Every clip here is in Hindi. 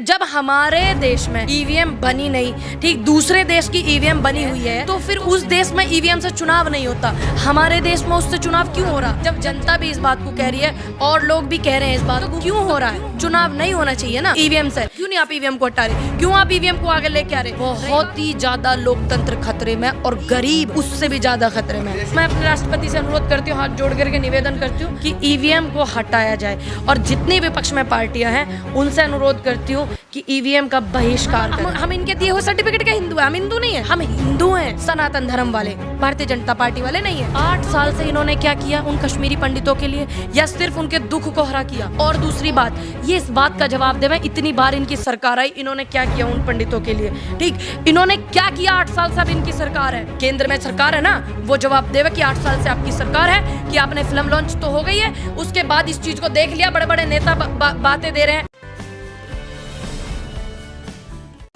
जब हमारे देश में ईवीएम बनी नहीं, ठीक, दूसरे देश की ईवीएम बनी हुई है, तो फिर उस देश में ईवीएम से चुनाव नहीं होता, हमारे देश में उससे चुनाव क्यों हो रहा? जब जनता भी इस बात को कह रही है और लोग भी कह रहे हैं इस बात को, क्यों हो रहा है? चुनाव नहीं होना चाहिए ना ईवीएम से। क्यों नहीं आप ईवीएम को हटा रहे? क्यों आप ईवीएम को आगे लेके आ रहे? बहुत ही ज्यादा लोकतंत्र खतरे में और गरीब उससे भी ज्यादा खतरे में। मैं अपने राष्ट्रपति से अनुरोध करती हूँ, हाथ जोड़ करके निवेदन करती हूँ कि ईवीएम को हटाया जाए और जितनी विपक्ष में पार्टियां हैं उनसे अनुरोध करती हूँ कि ईवीएम का बहिष्कार करें। हम इनके दिए हुए सर्टिफिकेट के हिंदू हैं, हम हिंदू नहीं है, हम हिंदू हैं, सनातन धर्म वाले, भारतीय जनता पार्टी वाले नहीं है। 8 साल से इन्होंने क्या किया उन कश्मीरी पंडितों के लिए, या सिर्फ उनके दुख को हरा किया? और दूसरी बात, ये इस बात का जवाब देवे, इतनी बार इनकी सरकार आई, इन्होंने क्या किया उन पंडितों के लिए? ठीक, इन्होंने क्या किया 8 साल से? अब इनकी सरकार है, केंद्र में सरकार है ना, वो जवाब देवे कि 8 साल से आपकी सरकार है, कि आपने फिल्म लॉन्च तो हो गई है, उसके बाद इस चीज को देख लिया, बड़े बड़े नेता बातें दे रहे हैं।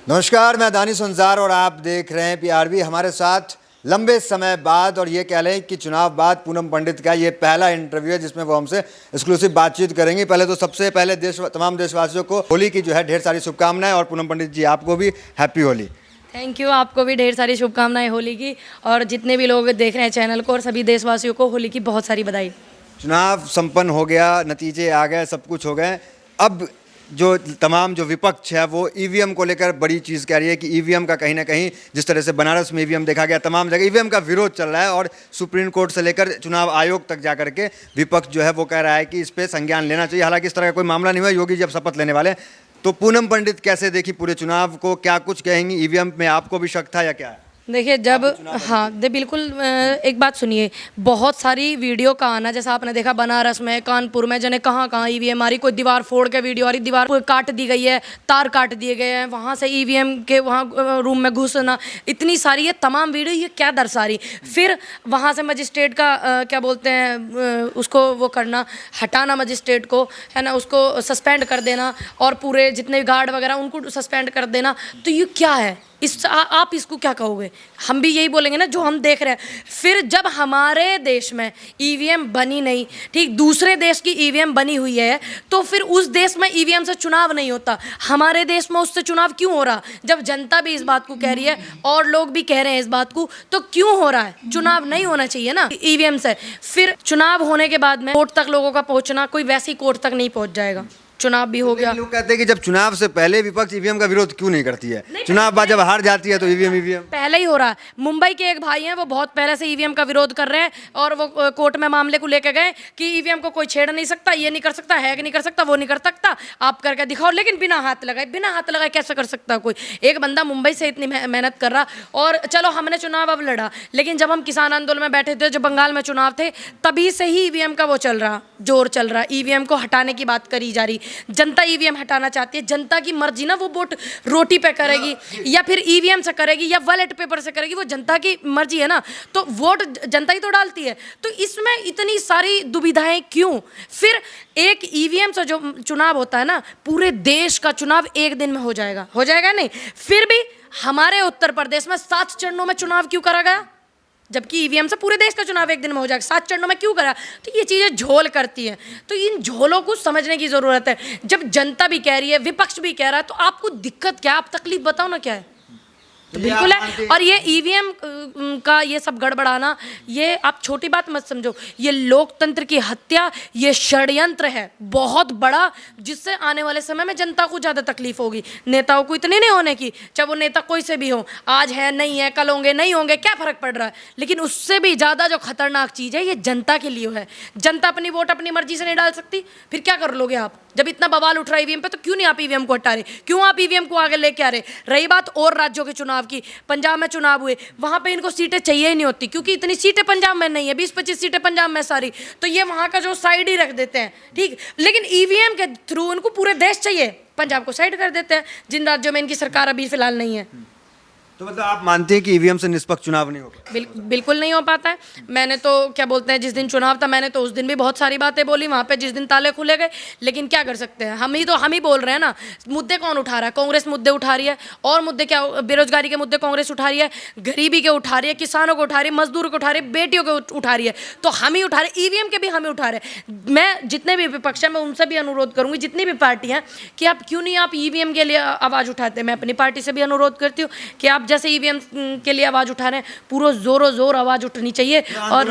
नमस्कार, मैं दानिश अंजार और आप देख रहे हैं पीआरबी। हमारे साथ लंबे समय बाद, और ये कह लें कि चुनाव बाद, पूनम पंडित का ये पहला इंटरव्यू है जिसमें वो हमसे एक्सक्लूसिव बातचीत करेंगी। पहले तो सबसे पहले तमाम देशवासियों को होली की जो है ढेर सारी शुभकामनाएं, और पूनम पंडित जी आपको भी हैप्पी होली। थैंक यू, आपको भी ढेर सारी शुभकामनाएं होली की, और जितने भी लोग देख रहे हैं चैनल को, और सभी देशवासियों को होली की बहुत सारी बधाई। चुनाव संपन्न हो गया, नतीजे आ गए, सब कुछ हो गए। अब जो तमाम जो विपक्ष है वो ईवीएम को लेकर बड़ी चीज़ कह रही है कि ईवीएम का कहीं ना कहीं, जिस तरह से बनारस में ईवीएम देखा गया, तमाम जगह ईवीएम का विरोध चल रहा है, और सुप्रीम कोर्ट से लेकर चुनाव आयोग तक जाकर के विपक्ष जो है वो कह रहा है कि इस पर संज्ञान लेना चाहिए। हालांकि इस तरह का कोई मामला नहीं हुआ, योगी जब शपथ लेने वाले। तो पूनम पंडित कैसे देखी पूरे चुनाव को, क्या कुछ कहेंगी? ईवीएम में आपको भी शक था या क्या है? देखिए, जब बिल्कुल, एक बात सुनिए, बहुत सारी वीडियो का आना, जैसा आपने देखा बनारस में, कानपुर में, जने कहाँ कहाँ ईवीएम आ रही, कोई दीवार फोड़ के वीडियो आ रही, दीवार काट दी गई है, तार काट दिए गए हैं, वहाँ से ईवीएम के वहाँ रूम में घुसना, इतनी सारी ये तमाम वीडियो, ये क्या दर्शा रही? फिर वहाँ से मजिस्ट्रेट का क्या बोलते हैं उसको, वो करना, हटाना मजिस्ट्रेट को, है ना, उसको सस्पेंड कर देना, और पूरे जितने गार्ड वगैरह उनको सस्पेंड कर देना। तो ये क्या है? आप इसको क्या कहोगे? हम भी यही बोलेंगे ना जो हम देख रहे हैं। फिर जब हमारे देश में ईवीएम बनी नहीं, ठीक, दूसरे देश की ईवीएम बनी हुई है, तो फिर उस देश में ईवीएम से चुनाव नहीं होता, हमारे देश में उससे चुनाव क्यों हो रहा? जब जनता भी इस बात को कह रही है और लोग भी कह रहे हैं इस बात को, तो क्यों हो रहा है? चुनाव नहीं होना चाहिए ना ईवीएम से। फिर चुनाव होने के बाद में कोर्ट तक लोगों का पहुंचना, कोई वैसी कोर्ट तक नहीं पहुंच जाएगा। चुनाव भी हो गया। लोग कहते हैं कि जब चुनाव से पहले विपक्ष ईवीएम का विरोध क्यों नहीं करती है? चुनाव बाद जब हार जाती है तो ईवीएम पहले ही हो रहा है। मुंबई के एक भाई हैं, वो बहुत पहले से ईवीएम का विरोध कर रहे हैं, और वो कोर्ट में मामले को लेकर गए कि ईवीएम को कोई छेड़ नहीं सकता, ये नहीं कर सकता, हैक नहीं कर सकता, वो नहीं कर सकता, आप करके दिखाओ, लेकिन बिना हाथ लगाए कैसे कर सकता कोई? एक बंदा मुंबई से इतनी मेहनत कर रहा, और चलो हमने चुनाव अब लड़ा, लेकिन जब हम किसान आंदोलन में बैठे थे, जब बंगाल में चुनाव थे, तभी से ही ईवीएम का वो चल रहा, जोर चल रहा, ईवीएम को हटाने की बात करी जा रही। जनता ईवीएम हटाना चाहती है, जनता की मर्जी ना, वो वोट रोटी पे करेगी या फिर ईवीएम से करेगी या बैलेट पेपर से करेगी, वो जनता की मर्जी है ना, तो वोट जनता ही तो डालती है। तो इसमें इतनी सारी दुविधाएं क्यों? फिर एक ईवीएम से जो चुनाव होता है ना, पूरे देश का चुनाव एक दिन में हो जाएगा नहीं? फिर भी हमारे उत्तर प्रदेश में 7 चरणों में चुनाव क्यों करा गया, जबकि ईवीएम से पूरे देश का चुनाव एक दिन में हो जाएगा? 7 चरणों में क्यों करा? तो ये चीज़ें झोल करती हैं। तो इन झोलों को समझने की ज़रूरत है। जब जनता भी कह रही है, विपक्ष भी कह रहा है, तो आपको दिक्कत क्या है? आप तकलीफ बताओ ना क्या है। तो बिल्कुल है। और ये ईवीएम का ये सब गड़बड़ाना, ये आप छोटी बात मत समझो, ये लोकतंत्र की हत्या, ये षड्यंत्र है बहुत बड़ा, जिससे आने वाले समय में जनता को ज़्यादा तकलीफ होगी। नेताओं को इतनी नहीं होने की, चाहे वो नेता कोई से भी हो, आज है नहीं है, कल होंगे नहीं होंगे, क्या फ़र्क पड़ रहा है? लेकिन उससे भी ज़्यादा जो खतरनाक चीज़ है, ये जनता के लिए है। जनता अपनी वोट अपनी मर्जी से नहीं डाल सकती, फिर क्या कर लोगे आप? जब इतना बवाल उठ रहा है ईवीएम पे, तो क्यों नहीं आप ईवीएम को हटा रहे? क्यों आप ईवीएम को आगे लेके आ रहे? रही बात और राज्यों के चुनाव की, पंजाब में चुनाव हुए, वहां पे इनको सीटें चाहिए ही नहीं होती, क्योंकि इतनी सीटें पंजाब में नहीं है, 20-25 सीटें पंजाब में सारी, तो ये वहां का जो साइड ही रख देते हैं, ठीक। लेकिन ईवीएम के थ्रू इनको पूरे देश चाहिए, पंजाब को साइड कर देते हैं, जिन राज्यों में इनकी सरकार अभी फिलहाल नहीं है। तो मतलब आप मानते हैं कि ईवीएम से निष्पक्ष चुनाव नहीं होगा? बिल्कुल नहीं हो पाता है। मैंने तो क्या बोलते हैं, जिस दिन चुनाव था मैंने तो उस दिन भी बहुत सारी बातें बोली वहाँ पे, जिस दिन ताले खुले गए। लेकिन क्या कर सकते हैं, हम ही बोल रहे हैं ना। मुद्दे कौन उठा रहा है? कांग्रेस मुद्दे उठा रही है। और मुद्दे क्या? बेरोजगारी के मुद्दे कांग्रेस उठा रही है, गरीबी के उठा रही है, किसानों को उठा रही है, मजदूरों को उठा रही है, बेटियों को उठा रही है। तो हम ही उठा रहे, ईवीएम के भी हम ही उठा रहे हैं। मैं जितने भी विपक्ष है मैं उनसे भी अनुरोध करूंगी, जितनी भी पार्टी हैं, कि आप क्यों नहीं आप ईवीएम के लिए आवाज़ उठाते। मैं अपनी पार्टी से भी अनुरोध करती हूँ कि आप जैसे ईवीएम के लिए आवाज़ उठा रहे हैं, पूरा जोर आवाज़ उठनी चाहिए। और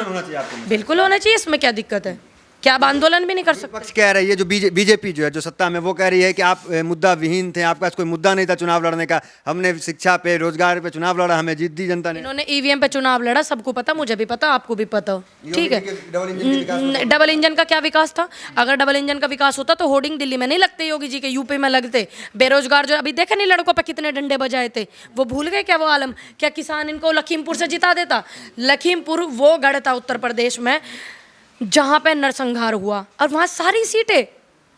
बिल्कुल होना चाहिए, इसमें क्या दिक्कत है? क्या आप आंदोलन भी नहीं कर सकते? विपक्ष कह रही है, जो बीजेपी जो है जो सत्ता में, वो कह रही है कि आप मुद्दा विहीन थे, आपके पास कोई मुद्दा नहीं था चुनाव लड़ने का, हमने शिक्षा पे, रोजगार पे चुनाव लड़ा, हमें जीत दी जनता ने। इन्होंने ईवीएम पे चुनाव लड़ा, सबको पता, मुझे भी पता, आपको भी पता हो, ठीक है। डबल इंजन का क्या विकास था? अगर डबल इंजन का विकास होता तो होर्डिंग दिल्ली में नहीं लगते, योगी जी के यूपी में लगते। बेरोजगार जो अभी देखे नहीं लड़कों पे कितने डंडे बजाए थे, वो भूल गए क्या वो आलम? क्या किसान इनको लखीमपुर से जिता देता? लखीमपुर वो गढ़ था उत्तर प्रदेश में जहां पे नरसंहार हुआ, और वहां सारी सीटें,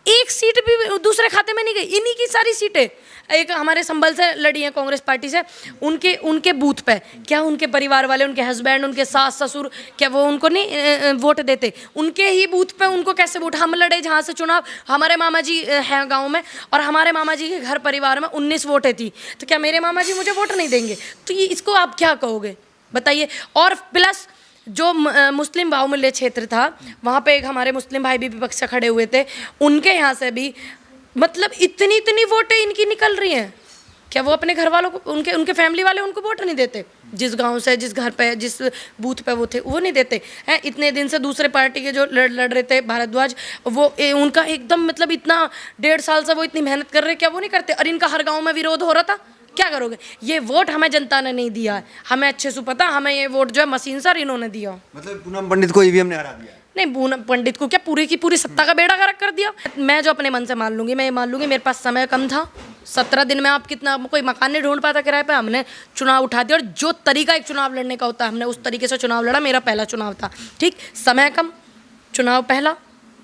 एक सीट भी दूसरे खाते में नहीं गई, इन्हीं की सारी सीटें। एक हमारे संभल से लड़ी हैं कांग्रेस पार्टी से, उनके बूथ पे क्या उनके परिवार वाले, उनके हस्बैंड, उनके सास ससुर, क्या वो उनको नहीं वोट देते? उनके ही बूथ पे उनको कैसे वोट? हम लड़े जहाँ से चुनाव, हमारे मामा जी हैं गाँव में, और हमारे मामा जी के घर परिवार में 19 वोटें थी, तो क्या मेरे मामा जी मुझे वोट नहीं देंगे? तो ये इसको आप क्या कहोगे बताइए? और प्लस जो मुस्लिम बाहुल्य क्षेत्र था, वहाँ पे एक हमारे मुस्लिम भाई भी विपक्ष से खड़े हुए थे, उनके यहाँ से भी मतलब इतनी वोटें इनकी निकल रही हैं। क्या वो अपने घर वालों को, उनके फैमिली वाले उनको वोट नहीं देते? जिस गांव से, जिस घर पे, जिस बूथ पे वो थे, वो नहीं देते हैं। इतने दिन से दूसरे पार्टी के जो लड़ रहे थे, भारद्वाज, वो उनका एकदम मतलब इतना 1.5 साल से वो इतनी मेहनत कर रहे, क्या वो नहीं करते? और इनका हर गाँव में विरोध हो रहा था। क्या करोगे? ये वोट हमें जनता ने नहीं दिया है, हमें अच्छे से पता, हमें ये वोट जो है मशीन सर इन्होंने दिया। मतलब पूनम पंडित को ईवीएम ने हरा दिया? नहीं, पूनम पंडित को क्या, पूरी की पूरी सत्ता का बेड़ा गर्क कर दिया। मैं जो अपने मन से मान लूंगी, मैं ये मान लूंगी, मेरे पास समय कम था, 17 दिन में आप कितना, कोई मकान नहीं ढूंढ पाता किराए पे, हमने चुनाव उठा दिया। और जो तरीका एक चुनाव लड़ने का होता है, हमने उस तरीके से चुनाव लड़ा। मेरा पहला चुनाव था, ठीक, समय कम, चुनाव पहला,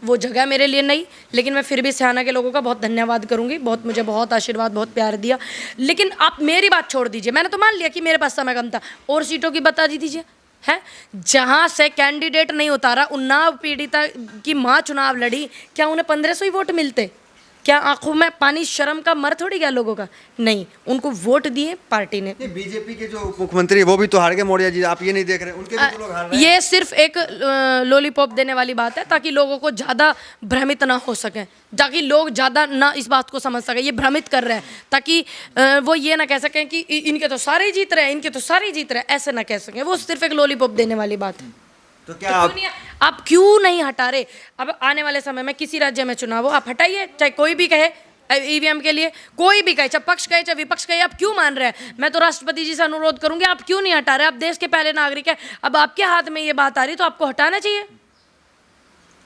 वो जगह मेरे लिए नहीं, लेकिन मैं फिर भी सियाना के लोगों का बहुत धन्यवाद करूंगी, मुझे बहुत आशीर्वाद, बहुत प्यार दिया। लेकिन आप मेरी बात छोड़ दीजिए, मैंने तो मान लिया कि मेरे पास समय कम था, और सीटों की बता दीजिए है जहां से कैंडिडेट नहीं उतारा, उन्नाव पीड़िता की माँ चुनाव लड़ी, क्या उन्हें 1500 ही वोट मिलते? क्या आंखों में पानी, शर्म का मर थोड़ी गया लोगों का? नहीं, उनको वोट दिए पार्टी ने। बीजेपी के जो उप मुख्यमंत्री वो भी तो हार गए, मौर्य जी, आप ये नहीं देख रहे? उनके भी तो लोग हार रहे हैं। ये सिर्फ एक लॉलीपॉप देने वाली बात है, ताकि लोगों को ज़्यादा भ्रमित ना हो सके, ताकि लोग ज़्यादा ना इस बात को समझ सके। ये भ्रमित कर रहे हैं ताकि वो ये ना कह सकें कि इनके तो सारे जीत रहे हैं, इनके तो सारे जीत रहे हैं, ऐसे ना कह सकें। वो सिर्फ एक लॉलीपॉप देने वाली बात है। तो क्या आप क्यों नहीं हटा रहे? अब आने वाले समय में किसी राज्य में चुनाव हो, आप हटाइए, चाहे कोई भी कहे ईवीएम के लिए, कोई भी कहे, चाहे पक्ष कहे चाहे विपक्ष कहे, आप क्यों मान रहे हैं? मैं तो राष्ट्रपति जी से अनुरोध करूंगी, आप क्यों नहीं हटा रहे? आप देश के पहले नागरिक हैं, अब आपके हाथ में ये बात आ रही तो आपको हटाना चाहिए।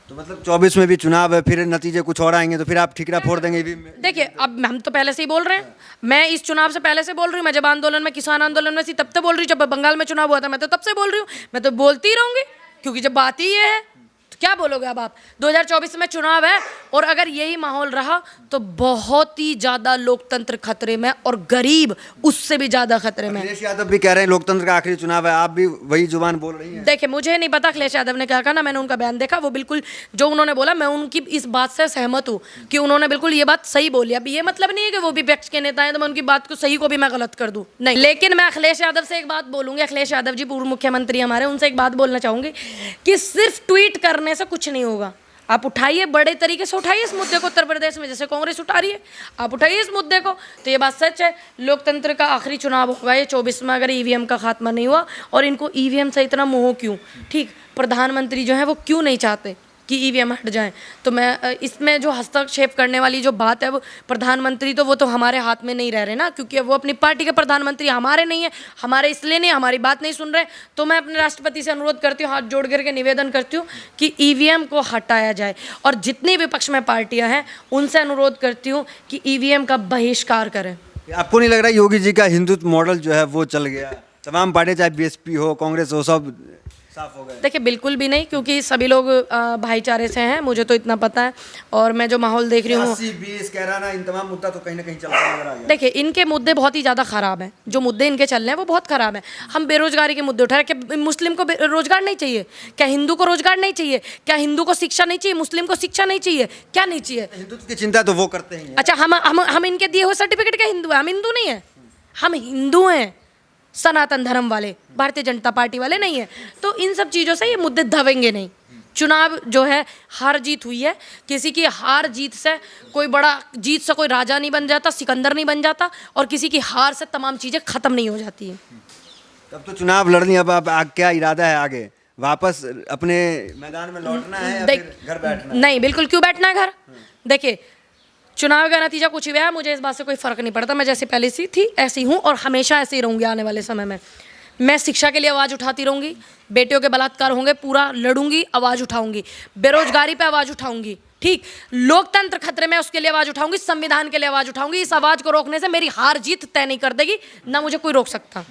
तो मतलब 24 में भी चुनाव है, फिर नतीजे कुछ और आएंगे, तो फिर आप ठिकरा फोड़ देंगे ईवीएम में? देखिए, अब हम तो पहले से ही बोल रहे हैं, मैं इस चुनाव से पहले से बोल रही हूँ, मैं जब आंदोलन में, किसान आंदोलन में थी तब से बोल रही हूँ, जब बंगाल में चुनाव हुआ था मैं तो तब से बोल रही हूँ, मैं तो बोलती ही रहूंगी, क्योंकि जब बात ही ये है तो क्या बोलोगे अब आप? 2024 में चुनाव है, और अगर यही माहौल रहा तो बहुत ही ज्यादा लोकतंत्र खतरे में, और गरीब उससे भी ज्यादा खतरे में। अखिलेश यादव भी कह रहे हैं लोकतंत्र का आखिरी चुनाव है, आप भी वही जुबान बोल रही हैं। देखिए, मुझे नहीं पता अखिलेश यादव ने क्या कहा ना, मैंने उनका बयान देखा, वो बिल्कुल जो उन्होंने बोला, मैं उनकी इस बात से सहमत हूँ कि उन्होंने बिल्कुल ये बात सही बोली। अब ये मतलब नहीं है कि वो विपक्ष के नेता हैं तो मैं उनकी बात को सही को भी मैं गलत कर दूँ, नहीं। लेकिन मैं अखिलेश यादव से एक बात बोलूँगी, अखिलेश यादव जी पूर्व मुख्यमंत्री हमारे, उनसे एक बात बोलना चाहूँगी कि सिर्फ ट्वीट करने से कुछ नहीं होगा। आप उठाइए, बड़े तरीके से उठाइए इस मुद्दे को, उत्तर प्रदेश में जैसे कांग्रेस उठा रही है, आप उठाइए इस मुद्दे को। तो ये बात सच है, लोकतंत्र का आखिरी चुनाव होगा ये 24 में, अगर ईवीएम का खात्मा नहीं हुआ। और इनको ईवीएम से इतना मोह क्यों? ठीक, प्रधानमंत्री जो है वो क्यों नहीं चाहते कि ईवीएम हट जाएं? तो मैं इसमें जो हस्तक्षेप करने वाली जो बात है, वो प्रधानमंत्री तो वो तो हमारे हाथ में नहीं रह रहे ना, क्योंकि वो अपनी पार्टी के प्रधानमंत्री, हमारे नहीं है, हमारे इसलिए नहीं, हमारी बात नहीं सुन रहे। तो मैं अपने राष्ट्रपति से अनुरोध करती हूँ, हाथ जोड़ करके निवेदन करती हूँ कि ईवीएम को हटाया जाए, और जितनी विपक्ष में पार्टियाँ हैं उनसे अनुरोध करती हूँ कि ईवीएम का बहिष्कार करें। आपको नहीं लग रहा योगी जी का हिंदुत्व मॉडल जो है वो चल गया? तमाम पार्टी, चाहे बीएसपी हो, कांग्रेस हो, सब साफ हो गए? देखिए बिल्कुल भी नहीं, क्योंकि सभी लोग भाईचारे से हैं, मुझे तो इतना पता है। और मैं जो माहौल देख रही हूँ, 80-20 कह रहा ना, इन तमाम मुद्दा तो कहीं ना कहीं चलता नजर आ गया। देखिए इनके मुद्दे बहुत ही ज़्यादा ख़राब हैं, जो मुद्दे इनके चल रहे हैं वो बहुत ख़राब हैं। हम बेरोजगारी के मुद्दे उठा रहे हैं। क्या मुस्लिम को रोजगार नहीं चाहिए? क्या हिंदू को रोजगार नहीं चाहिए? क्या हिंदू को शिक्षा नहीं चाहिए? मुस्लिम को शिक्षा नहीं चाहिए? क्या नहीं चाहिए? हिंदुत्व की चिंता तो वो करते ही हैं। अच्छा, हम इनके दिए हुए सर्टिफिकेट के हिंदू हैं? हम हिंदू नहीं है, हम हिंदू हैं, सनातन धर्म वाले, भारतीय जनता पार्टी वाले नहीं है। तो इन सब चीज़ों से ये मुद्दे दबेंगे नहीं। चुनाव जो है हार जीत हुई है, किसी की हार जीत से कोई बड़ा जीत से कोई राजा नहीं बन जाता, सिकंदर नहीं बन जाता, और किसी की हार से तमाम चीज़ें ख़त्म नहीं हो जाती हैं। तब तो चुनाव लड़नी, अब क्या इरादा है आगे? वापस अपने मैदान में लौटना है या फिर घर बैठना है? नहीं, बिल्कुल, क्यों बैठना है घर? देखिए चुनाव का नतीजा कुछ भी है, मुझे इस बात से कोई फ़र्क नहीं पड़ता। मैं जैसे पहले सी थी ऐसी हूँ और हमेशा ऐसे ही रहूँगी आने वाले समय में। मैं शिक्षा के लिए आवाज़ उठाती रहूँगी, बेटियों के बलात्कार होंगे पूरा लड़ूंगी, आवाज़ उठाऊंगी, बेरोजगारी पे आवाज़ उठाऊंगी, ठीक, लोकतंत्र खतरे में उसके लिए आवाज़ उठाऊंगी, संविधान के लिए आवाज़ उठाऊंगी। इस आवाज़ को रोकने से मेरी हार जीत तय नहीं कर देगी, ना मुझे कोई रोक सकता।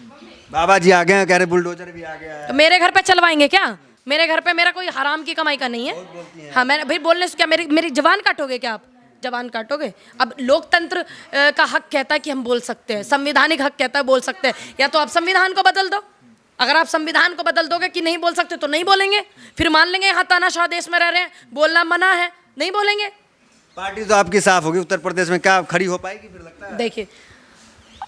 बाबा जी आ गए हैं, कह रहे बुलडोजर भी आ गया है। तो मेरे घर पे चलवाएंगे क्या? मेरे घर पे मेरा कोई हराम की कमाई का नहीं है। हाँ, मैं भाई बोलने से क्या मेरी जबान काटोगे क्या आप? जबान काटोगे? अब लोकतंत्र का हक कहता है कि हम बोल सकते हैं, संवैधानिक हक कहता है बोल सकते हैं। या तो आप संविधान को बदल दो। अगर आप संविधान को बदल दोगे कि नहीं बोल सकते तो नहीं बोलेंगे, फिर मान लेंगे यहाँ तानाशाह देश में रह रहे हैं, बोलना मना है, नहीं बोलेंगे। पार्टी तो आपकी साफ होगी उत्तर प्रदेश में, क्या खड़ी हो पाएगी फिर लगता है? देखिए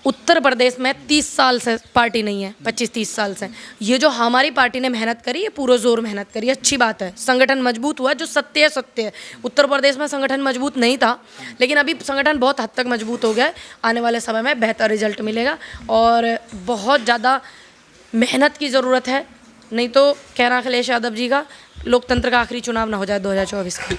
उत्तर प्रदेश में 30 साल से पार्टी नहीं है, 25-30 साल से। ये जो हमारी पार्टी ने मेहनत करी है, पूरा जोर मेहनत करी, अच्छी बात है, संगठन मजबूत हुआ, जो सत्य है सत्य है। उत्तर प्रदेश में संगठन मजबूत नहीं था, लेकिन अभी संगठन बहुत हद तक मजबूत हो गया है। आने वाले समय में बेहतर रिजल्ट मिलेगा और बहुत ज़्यादा मेहनत की ज़रूरत है, नहीं तो कहना अखिलेश यादव जी का लोकतंत्र का आखिरी चुनाव ना हो जाए 2024 का।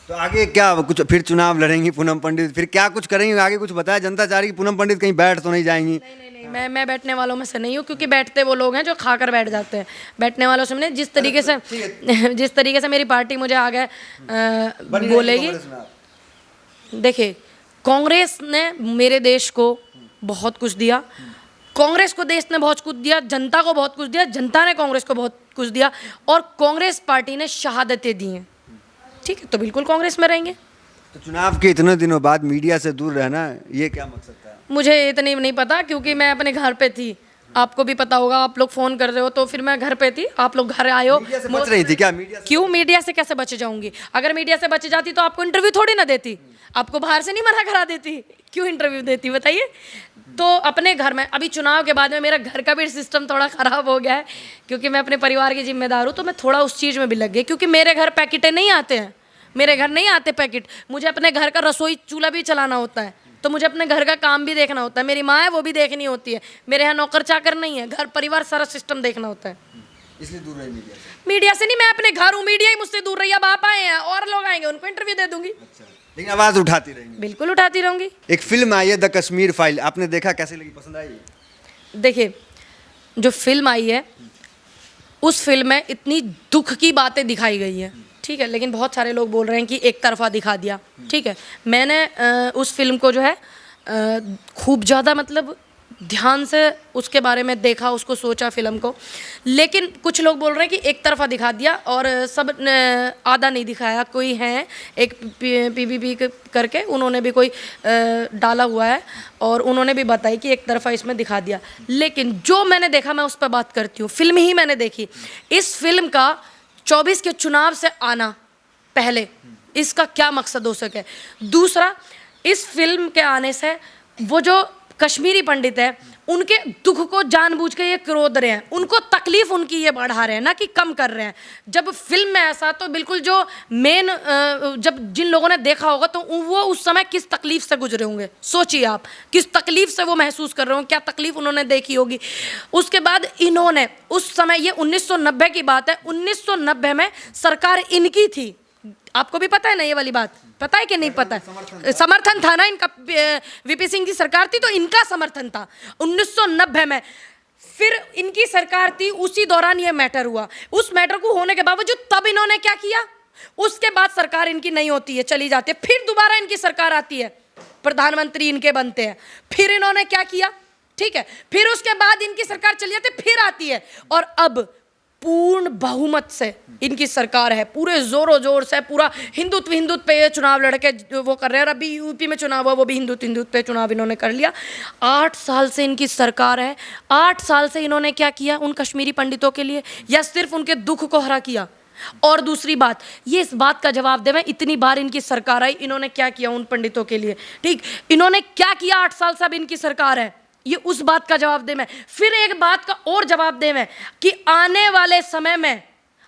तो आगे क्या कुछ फिर चुनाव लड़ेंगी पूनम पंडित, फिर क्या कुछ करेंगी आगे? कुछ बताया, जनता चाह रही कि पूनम पंडित कहीं बैठ तो नहीं जाएंगी? नहीं, मैं बैठने वालों में से नहीं हूँ, क्योंकि बैठते वो लोग हैं जो खाकर बैठ जाते हैं। बैठने वालों से मैंने जिस तरीके से मेरी पार्टी मुझे आगे बोलेगी। देखिए कांग्रेस ने मेरे देश को बहुत कुछ दिया, कांग्रेस को देश ने बहुत कुछ दिया, जनता को बहुत कुछ दिया, जनता ने कांग्रेस को बहुत कुछ दिया, और कांग्रेस पार्टी ने शहादतें दी हैं। ठीक है, तो बिल्कुल कांग्रेस में रहेंगे। तो चुनाव के इतने दिनों बाद मीडिया से दूर रहना, ये क्या मकसद था? मुझे इतनी नहीं पता, क्योंकि मैं अपने घर पे थी। आपको भी पता होगा, आप लोग फ़ोन कर रहे हो, तो फिर मैं घर पे थी, आप लोग घर आए हो। मीडिया से बच रही थी क्या? मीडिया से क्यों मीडिया से कैसे बच जाऊंगी? अगर मीडिया से बच जाती तो आपको इंटरव्यू थोड़ी ना देती, आपको बाहर से नहीं मना करा देती, क्यों इंटरव्यू देती बताइए? तो अपने घर में अभी चुनाव के बाद में मेरा घर का भी सिस्टम थोड़ा ख़राब हो गया है, क्योंकि मैं अपने परिवार की जिम्मेदार हूँ, तो मैं थोड़ा उस चीज़ में भी लग गई, क्योंकि मेरे घर पैकेटें नहीं आते हैं, मेरे घर नहीं आते पैकेट। मुझे अपने घर का रसोई चूल्हा भी चलाना होता है, तो मुझे अपने घर का काम भी देखना होता है। मेरी माँ है वो भी देखनी होती है, मेरे यहाँ नौकर चाकर नहीं है, घर परिवार सारा सिस्टम देखना होता है। इसलिए दूर रही मीडिया से? मीडिया से नहीं, मैं अपने घर हूँ, मीडिया ही मुझसे दूर रही। अब आप आए हैं और लोग आएंगे, उनको इंटरव्यू दे दूंगी। अच्छा, लेकिन आवाज उठाती रहेंगी? बिल्कुल उठाती रहूंगी। एक फिल्म आई है द कश्मीर फाइल, आपने देखा, कैसी लगी, पसंद आई? देखिए जो फिल्म आई है उस फिल्म में इतनी दुख की बातें दिखाई गई है, ठीक है, लेकिन बहुत सारे लोग बोल रहे हैं कि एक तरफा दिखा दिया। ठीक है, मैंने उस फिल्म को जो है खूब ज़्यादा मतलब ध्यान से उसके बारे में देखा, उसको सोचा फिल्म को, लेकिन कुछ लोग बोल रहे हैं कि एक तरफा दिखा दिया और सब आधा नहीं दिखाया। कोई है एक पीबीपी करके, उन्होंने भी कोई डाला हुआ है और उन्होंने भी बताई कि एक तरफा इसमें दिखा दिया, लेकिन जो मैंने देखा मैं उस पर बात करती हूँ। फिल्म ही मैंने देखी, इस फिल्म का 24 के चुनाव से आना पहले इसका क्या मकसद हो सके। दूसरा, इस फिल्म के आने से वो जो कश्मीरी पंडित है उनके दुख को जानबूझ के ये क्रोध रहे हैं, उनको तकलीफ उनकी ये बढ़ा रहे हैं, ना कि कम कर रहे हैं। जब फिल्म में ऐसा, तो बिल्कुल जो मेन जब जिन लोगों ने देखा होगा तो वो उस समय किस तकलीफ से गुजरे होंगे, सोचिए आप किस तकलीफ से वो महसूस कर रहे होंगे, क्या तकलीफ उन्होंने देखी होगी। उसके बाद इन्होंने उस समय, ये 1990 की बात है, 1990 में सरकार इनकी थी, आपको भी पता है ना ये वाली बात, पता है कि नहीं पता है? समर्थन था ना इनका, वीपी सिंह की सरकार थी तो इनका समर्थन था 1990 में। फिर इनकी सरकार थी, उसी दौरान ये मैटर हुआ। उस मैटर को होने के बावजूद तब इन्होंने क्या किया, उसके बाद सरकार इनकी नहीं होती है, चली जाती है, फिर दोबारा इनकी सरकार आती है, प्रधानमंत्री इनके बनते हैं, फिर इन्होंने क्या किया, ठीक है, फिर उसके बाद इनकी सरकार चली जाती है, फिर आती है, और अब पूर्ण बहुमत से इनकी सरकार है, पूरे जोरों जोर से, पूरा हिंदुत्व पे ये चुनाव लड़के वो कर रहे हैं। और अभी यूपी में चुनाव हुआ, वो भी हिंदुत्व पे चुनाव इन्होंने कर लिया। 8 साल से इनकी सरकार है। 8 साल से इन्होंने क्या किया उन कश्मीरी पंडितों के लिए, या सिर्फ उनके दुख को हरा किया? और दूसरी बात, ये इस बात का जवाब देवें, इतनी बार इनकी सरकार आई, इन्होंने क्या किया उन पंडितों के लिए? ठीक, इन्होंने क्या किया 8 साल से अब इनकी सरकार है, ये उस बात का जवाब दे। मैं फिर एक बात का और जवाब दे मैं कि आने वाले समय में,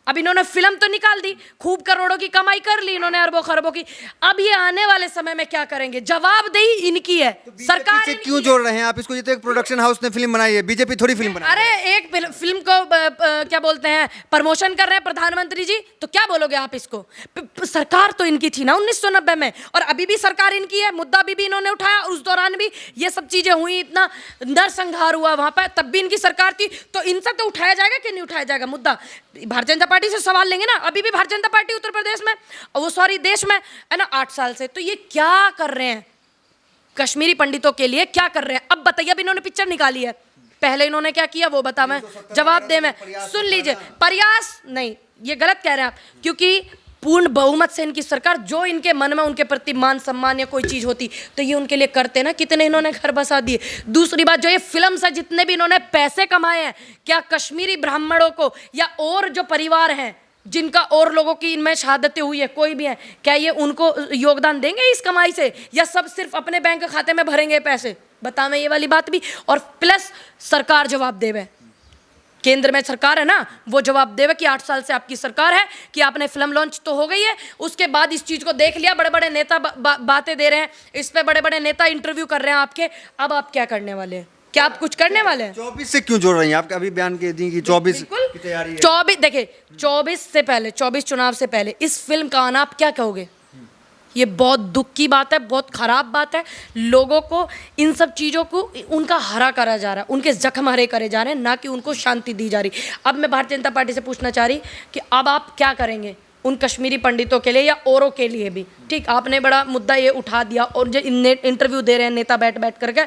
अब इन्होंने फिल्म तो निकाल दी, खूब करोड़ों की कमाई कर ली इन्होंने, अरबों खरबों की, अब ये आने वाले समय में क्या करेंगे? जवाबदेही इनकी है। तो सरकार से क्यों जोड़ रहे हैं आप इसको? ये तो एक प्रोडक्शन हाउस ने फिल्म बनाई है, बीजेपी थोड़ी फिल्म बनाई। अरे एक फिल्म को क्या बोलते हैं, प्रमोशन कर रहे हैं प्रधानमंत्री जी, तो क्या बोलोगे आप इसको? सरकार तो इनकी थी ना 1990 में, और अभी भी सरकार इनकी है, मुद्दा भी इन्होंने उठाया, उस दौरान भी ये सब चीजें हुई, इतना नरसंहार हुआ वहां पर, तब भी इनकी सरकार थी। तो इनसे तो उठाया जाएगा कि नहीं उठाया जाएगा मुद्दा? भारतीय जनता पार्टी से सवाल लेंगे ना, अभी भी भारतीय जनता पार्टी उत्तर प्रदेश में, वो सॉरी देश में है ना 8 साल से। तो ये क्या कर रहे हैं कश्मीरी पंडितों के लिए, क्या कर रहे हैं? अब बताइए, अब इन्होंने पिक्चर निकाली है, पहले इन्होंने क्या किया वो बता, मैं जवाब दे। मैं सुन लीजिए, प्रयास नहीं, ये गलत कह रहे हैं आप, क्योंकि पूर्ण बहुमत से इनकी सरकार, जो इनके मन में उनके प्रति मान सम्मान या कोई चीज होती तो ये उनके लिए करते ना। कितने इन्होंने घर बसा दिए। दूसरी बात, जो ये फिल्म से जितने भी इन्होंने पैसे कमाए हैं, क्या कश्मीरी ब्राह्मणों को या और जो परिवार हैं जिनका और लोगों की इनमें शहादतें हुई है, कोई भी है, क्या ये उनको योगदान देंगे इस कमाई से, या सब सिर्फ अपने बैंक खाते में भरेंगे पैसे? बतावें ये वाली बात भी। और प्लस सरकार जवाब देवे, केंद्र में सरकार है ना, वो जवाब देवे कि 8 साल से आपकी सरकार है, कि आपने फिल्म लॉन्च तो हो गई है, उसके बाद इस चीज को देख लिया, बड़े बड़े नेता बातें दे रहे हैं इस पे, बड़े बड़े नेता इंटरव्यू कर रहे हैं आपके, अब आप क्या करने वाले हैं? क्या आप कुछ करने वाले हैं? 24 से क्यों जोड़ रही हैं? आप अभी बयान के दी कि 24 की तैयारी है। 24 देखिए, 24 से पहले, 24 चुनाव से पहले इस फिल्म का आना, आप क्या कहोगे? ये बहुत दुख की बात है, बहुत खराब बात है। लोगों को इन सब चीज़ों को उनका हरा करा जा रहा है, उनके जख्म हरे करे जा रहे हैं, ना कि उनको शांति दी जा रही। अब मैं भारतीय जनता पार्टी से पूछना चाह रही कि अब आप क्या करेंगे उन कश्मीरी पंडितों के लिए या औरों के लिए भी? ठीक, आपने बड़ा मुद्दा ये उठा दिया, और जो इंटरव्यू दे रहे हैं नेता बैठ बैठ करके,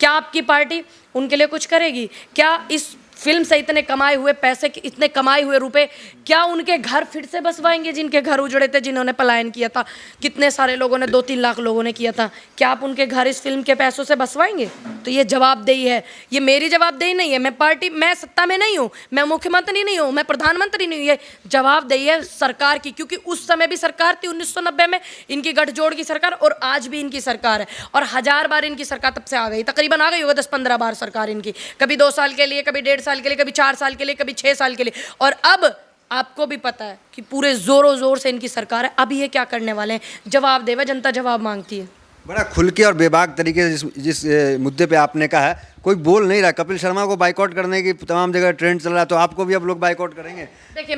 क्या आपकी पार्टी उनके लिए कुछ करेगी? क्या इस फिल्म से इतने कमाए हुए पैसे, इतने कमाए हुए रुपए, क्या उनके घर फिर से बसवाएंगे जिनके घर उजड़े थे, जिन्होंने पलायन किया था? कितने सारे लोगों ने, 2-3 लाख लोगों ने किया था। क्या आप उनके घर इस फिल्म के पैसों से बसवाएंगे? तो ये जवाबदेही है, ये मेरी जवाबदेही नहीं है। मैं पार्टी, मैं सत्ता में नहीं हूँ, मैं मुख्यमंत्री नहीं हूँ, मैं प्रधानमंत्री नहीं हूँ, ये जवाबदेही है सरकार की, क्योंकि उस समय भी सरकार थी 1990 में इनकी गठजोड़ की सरकार, और आज भी इनकी सरकार है। और 1000 बार इनकी सरकार तब से आ गई, तकरीबन आ गई होगा 10-15 बार सरकार इनकी, कभी 2 साल के लिए, कभी 1.5 साल के लिए, कभी 4 साल के लिए, कभी 6 साल के लिए। और अब आपको भी पता है कि पूरे जोरों जोर से इनकी सरकार है। अब ये क्या करने वाले हैं? जवाब देवे, जनता जवाब मांगती है। बड़ा खुल के और बेबाक तरीके से जिस मुद्दे पे आपने कहा है, कोई बोल नहीं रहा। कपिल शर्मा को बाइकआउट करने की तमाम जगह ट्रेंड चल रहा है, तो आपको भी अब लोग बाइकआउट करेंगे? देखिए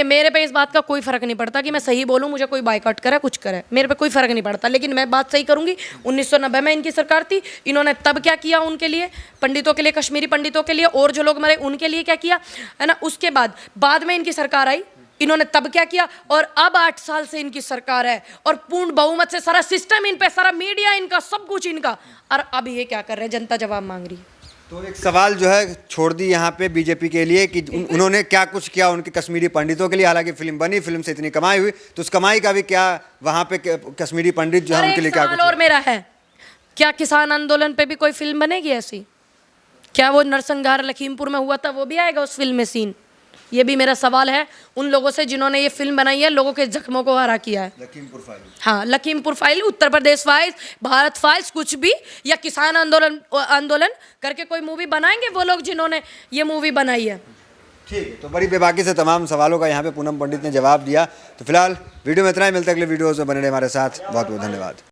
मेरे पे इस बात का कोई फर्क नहीं पड़ता कि मैं सही बोलूं, मुझे कोई बाइकआउट करे कुछ करे, मेरे पे कोई फर्क नहीं पड़ता, लेकिन मैं बात सही करूंगी। 1990 में इनकी सरकार थी, इन्होंने तब क्या किया उनके लिए, पंडितों के लिए, कश्मीरी पंडितों के लिए, और जो लोग मरे उनके लिए क्या किया, है ना। उसके बाद में इनकी सरकार आई, इन्होंने तब क्या किया, और अब 8 साल से इनकी सरकार है, और पूर्ण बहुमत से सारा सिस्टम इन पे, सारा मीडिया इनका, सब कुछ इनका, और अब ये क्या कर रहे हैं? जनता जवाब मांग रही है। तो एक सवाल जो है छोड़ दी यहाँ पे बीजेपी के लिए कि उन्होंने क्या कुछ किया उनके कश्मीरी पंडितों के लिए। हालांकि फिल्म बनी, फिल्म से इतनी कमाई हुई, तो उस कमाई का भी क्या वहाँ पे कश्मीरी पंडित जो है उनके लिए क्या कुछ? और मेरा है, क्या किसान आंदोलन पे भी कोई फिल्म बनेगी ऐसी? क्या वो नरसंहार लखीमपुर में हुआ था, वो भी आएगा उस फिल्म में सीन? ये भी मेरा सवाल है उन लोगों से जिन्होंने ये फिल्म बनाई है, लोगों के जख्मों को हरा किया है। लखीमपुर फाइल, हाँ, Lakhimpur file, Uttar Pradesh files, Bharat files, कुछ भी, या किसान आंदोलन करके कोई मूवी बनाएंगे वो लोग जिन्होंने ये मूवी बनाई है। ठीक है, तो बड़ी बेबाकी से तमाम सवालों का यहाँ पे पूनम पंडित ने जवाब दिया। तो फिलहाल वीडियो में इतना ही, मिलता है अगले वीडियोज़ में, बने रहे हमारे साथ। बहुत बहुत धन्यवाद।